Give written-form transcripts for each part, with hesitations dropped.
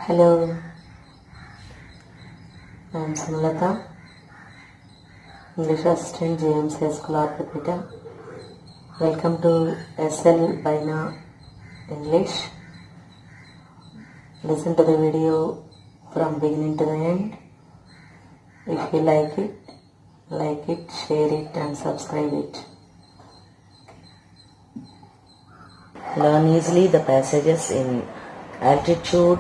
Hello, I am Samlata, English Assistant JMC School Orthopeda. Welcome to SL Baina English. Listen to the video from beginning to the end. If you like it, share it and subscribe it. Learn easily the passages in altitude,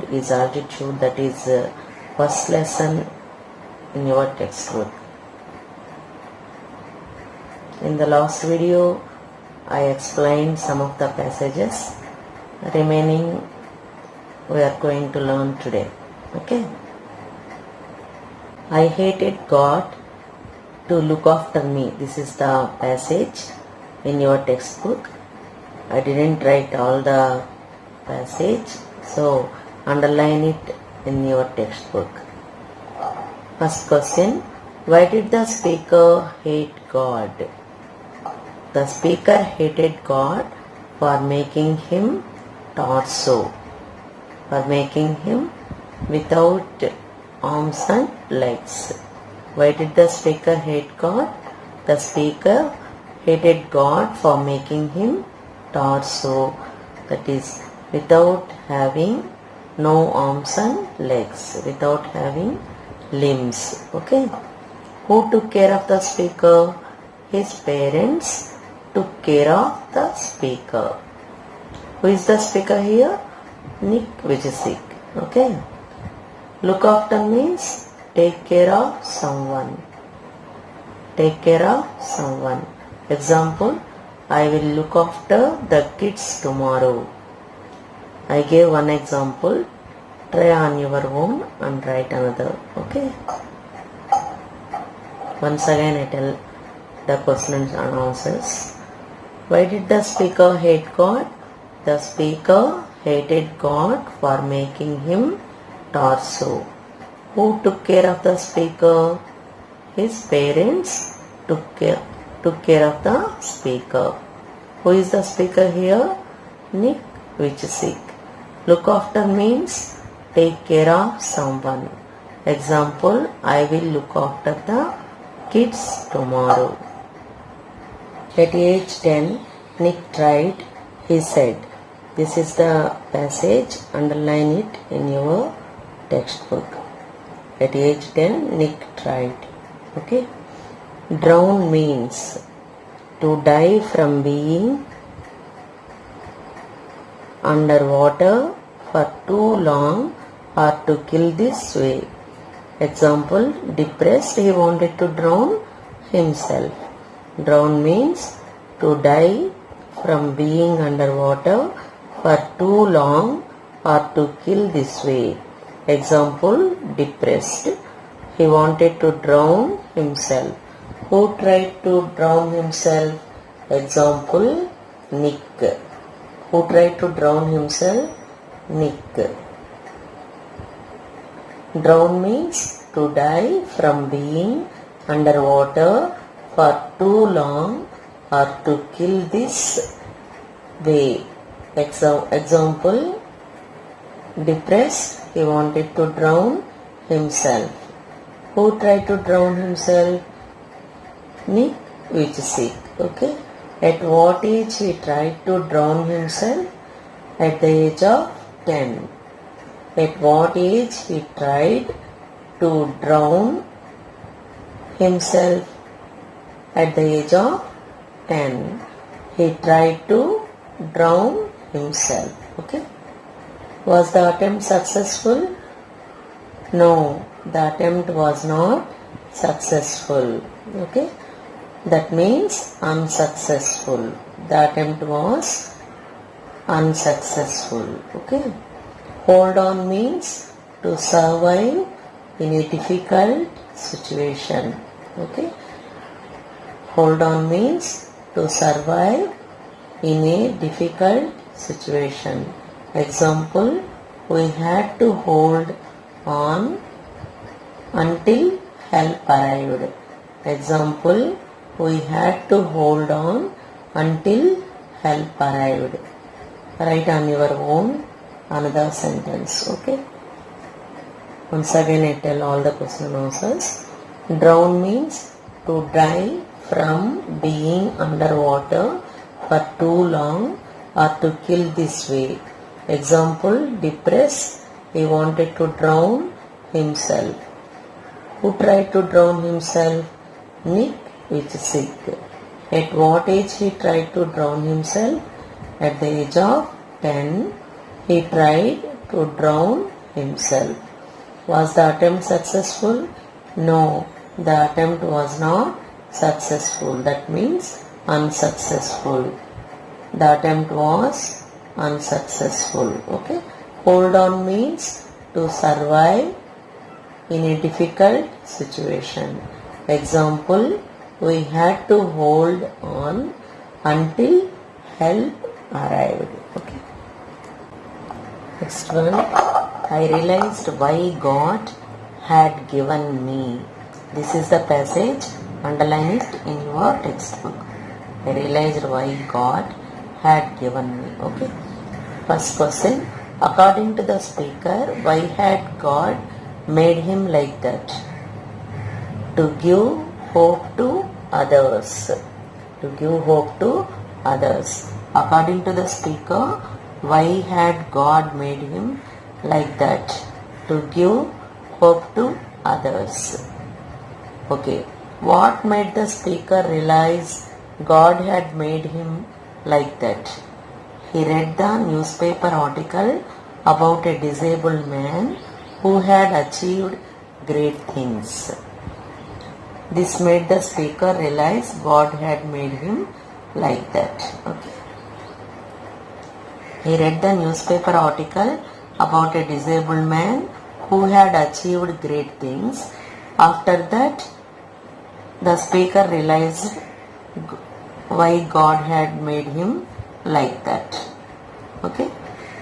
that is first lesson in your textbook. In the last video I explained some of the passages. Remaining we are going to learn today. Okay. I hated God to look after me. This is the passage in your textbook. I didn't write all the passage, so underline it in your textbook. First question, why did the speaker hate God? The speaker hated God for making him torso, for making him without arms and legs. Why did the speaker hate God? The speaker hated God for making him torso, that is without having no arms and legs, without having limbs. Okay. Who took care of the speaker? His parents took care of the speaker. Who is the speaker here? Nick Vujicic. Okay. Look after means take care of someone. Take care of someone. Example, I will look after the kids tomorrow. I gave one example. Try on your own and write another. Okay. Once again I tell the questions and answers. Why did the speaker hate God? The speaker hated God for making him torso. Who took care of the speaker? His parents took care of the speaker. Who is the speaker here? Nick Vujicic. Look after means take care of someone. Example, I will look after the kids tomorrow. At age 10, Nick tried, he said. This is the passage, underline it in your textbook. At age 10, Nick tried. Okay. Drown means to die from being underwater for too long or to kill this way. Example, depressed, he wanted to drown himself. Drown means to die from being underwater for too long or to kill this way. Example, depressed, he wanted to drown himself. Who tried to drown himself? Example, Nick. Who tried to drown himself? Nick. Drown means to die from being underwater for too long or to kill this way. Example, depressed, he wanted to drown himself. Who tried to drown himself? Nick Vujicic. Okay. At what age he tried to drown himself? At the age of 10. At what age he tried to drown himself? At the age of 10. He tried to drown himself. Okay. Was the attempt successful? No, the attempt was not successful. Okay. That means unsuccessful. The attempt was unsuccessful. Okay. Hold on means to survive in a difficult situation. Okay. Hold on means to survive in a difficult situation. Example, we had to hold on until help arrived. Example, we had to hold on until help arrived. Write on your own another sentence. Okay. Once again I tell all the question and answers. Drown means to die from being underwater for too long or to kill this way. Example, depressed, he wanted to drown himself. Who tried to drown himself? Nick Vujicic. At what age he tried to drown himself? At the age of 10, he tried to drown himself. Was the attempt successful? No, the attempt was not successful. That means unsuccessful. The attempt was unsuccessful. Okay. Hold on means to survive in a difficult situation. Example, we had to hold on until help arrived. Okay. Next one. I realized why God had given me. This is the passage. Underline it in your textbook. I realized why God had given me. Okay. First question. According to the speaker, why had God made him like that? To give hope to others. To give hope to others. According to the speaker, why had God made him like that? To give hope to others. Okay. What made the speaker realize God had made him like that? He read the newspaper article about a disabled man who had achieved great things. This made the speaker realize God had made him like that. Okay. He read the newspaper article about a disabled man who had achieved great things. After that, the speaker realized why God had made him like that. Okay.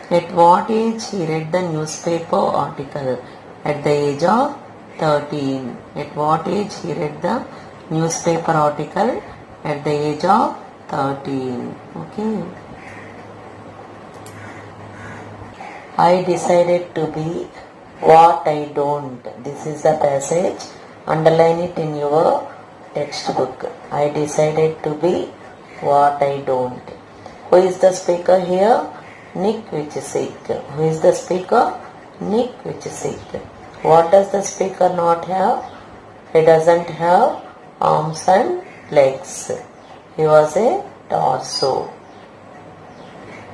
At what age he read the newspaper article? At the age of 13. At what age he read the newspaper article? At the age of 13. Okay. I decided to be what I don't. This is the passage. Underline it in your textbook. I decided to be what I don't. Who is the speaker here? Nick Vujicic. Who is the speaker? Nick Vujicic. What does the speaker not have? He doesn't have arms and legs. He was a torso.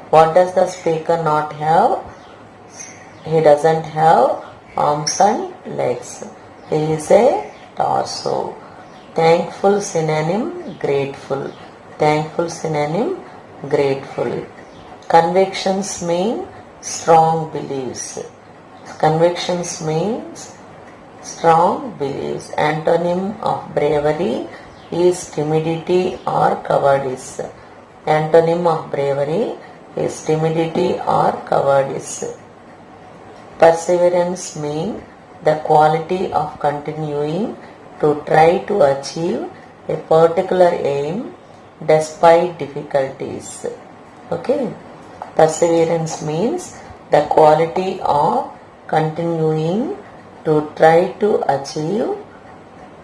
What does the speaker not have? He doesn't have arms and legs. He is a torso. Thankful synonym, grateful. Thankful synonym, grateful. Convictions mean strong beliefs. Convictions means strong beliefs. Antonym of bravery is timidity or cowardice. Antonym of bravery is timidity or cowardice. Perseverance means the quality of continuing to try to achieve a particular aim despite difficulties. Okay. Perseverance means the quality of continuing to try to achieve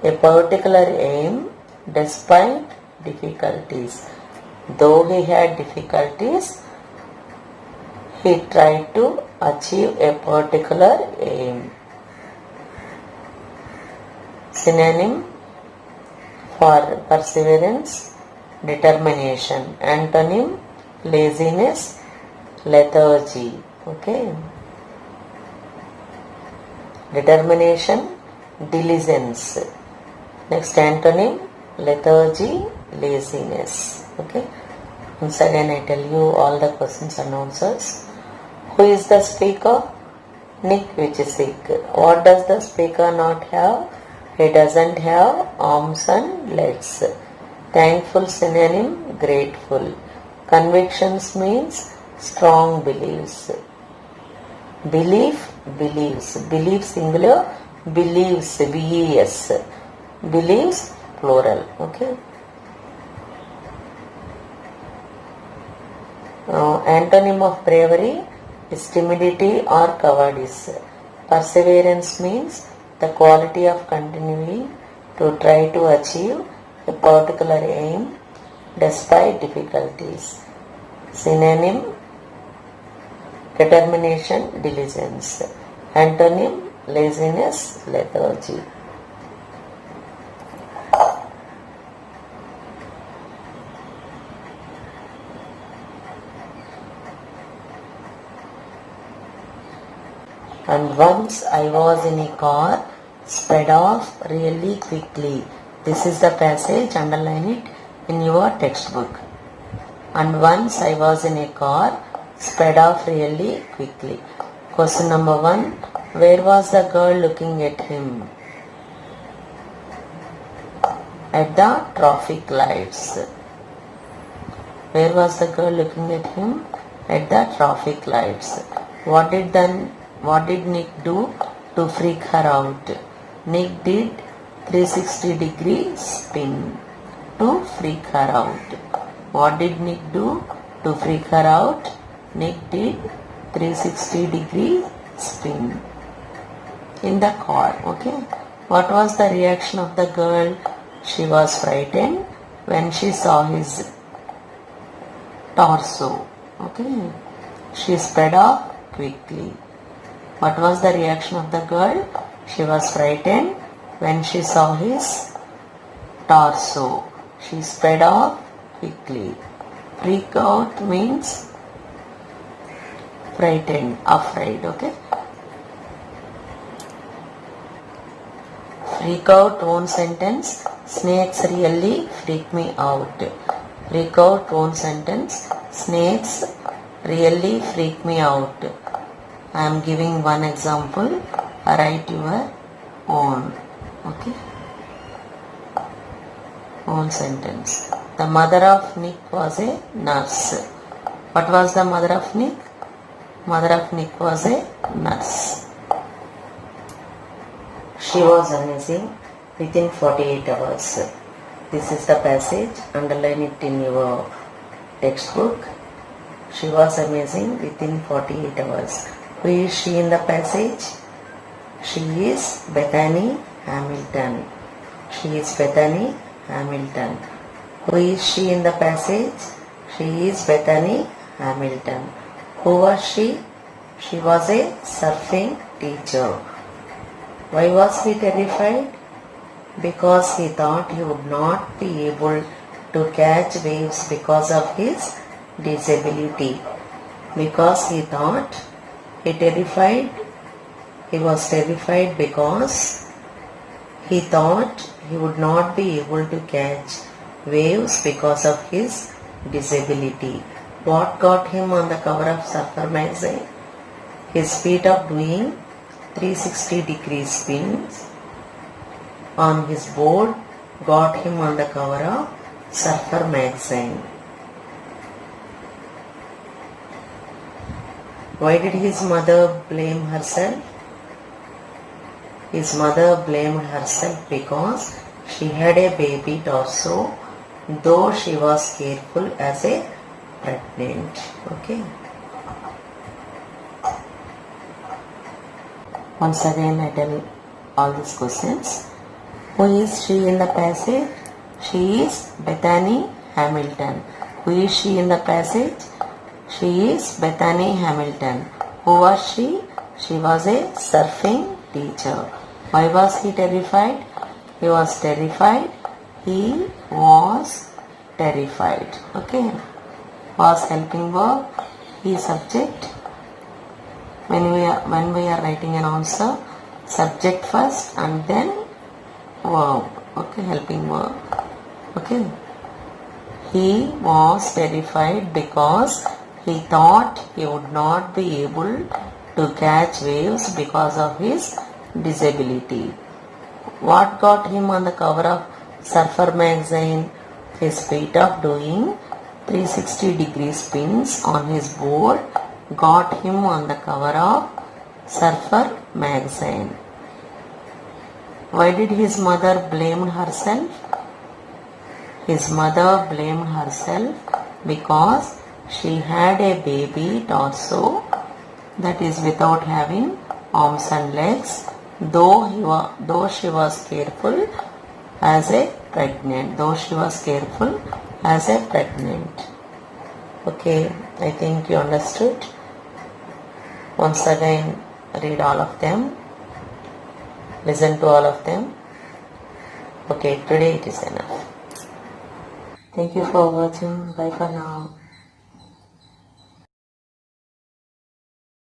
a particular aim despite difficulties. Though he had difficulties, he tried to achieve a particular aim. Synonym for perseverance, determination. Antonym, laziness, lethargy. Okay. Determination, diligence. Next antonym, lethargy, laziness. Okay. Once again I tell you all the questions and answers. Who is the speaker? Nick Vujicic. What does the speaker not have? He doesn't have arms and legs. Thankful synonym, grateful. Convictions means strong beliefs. Belief, beliefs. Belief singular, beliefs, B-E-S. Beliefs, plural. Okay. Antonym of bravery is timidity or cowardice. Perseverance means the quality of continuing to try to achieve a particular aim despite difficulties. Synonym: determination, diligence. Antonym: laziness, lethargy. And once I was in a car, sped off really quickly. This is the passage, underline it in your textbook. And once I was in a car, sped off really quickly. Question number 1. Where was the girl looking at him? At the traffic lights. Where was the girl looking at him? At the traffic lights. What did Nick do to freak her out? Nick did 360-degree spin to freak her out. What did Nick do to freak her out? Nick did 360-degree spin in the car. Okay. What was the reaction of the girl? She was frightened when she saw his torso. Okay. She sped off quickly. What was the reaction of the girl? She was frightened when she saw his torso. She sped off quickly. Freak out means frightened, afraid. Okay. Freak out, one sentence. Snakes really freak me out. Freak out, one sentence. Snakes really freak me out. I am giving one example. Write your own. Okay. Own sentence. The mother of Nick was a nurse. What was the mother of Nick? Mother of Nick was a nurse. She was amazing within 48 hours. This is the passage. Underline it in your textbook. She was amazing within 48 hours. Who is she in the passage? She is Bethany Hamilton. She is Bethany Hamilton. Who is she in the passage? She is Bethany Hamilton. Who was she? She was a surfing teacher. Why was he terrified? Because he thought he would not be able to catch waves because of his disability. Because he thought he was terrified because he thought he would not be able to catch waves because of his disability. What got him on the cover of Surfer magazine? His feat of doing 360-degree spins on his board got him on the cover of Surfer magazine. Why did his mother blame herself? His mother blamed herself because she had a baby torso, though she was careful as a pregnant. Okay. Once again I tell all these questions. Who is she in the passage? She is Bethany Hamilton. Who is she in the passage? She is Bethany Hamilton. Who was she? She was a surfing teacher. Why was he terrified? He was terrified. He was terrified. Okay. Was helping verb. He subject. When we are writing an answer, subject first and then verb. Okay, helping verb. Okay. He was terrified because he thought he would not be able to catch waves because of his disability. What got him on the cover of Surfer magazine? His feat of doing 360-degree spins on his board got him on the cover of Surfer magazine. Why did his mother blame herself? His mother blamed herself because she had a baby torso, that is without having arms and legs. Though she was careful as a pregnant. Though she was careful as a pregnant. Okay, I think you understood. Once again, read all of them. Listen to all of them. Okay, today it is enough. Thank you for watching. Bye for now.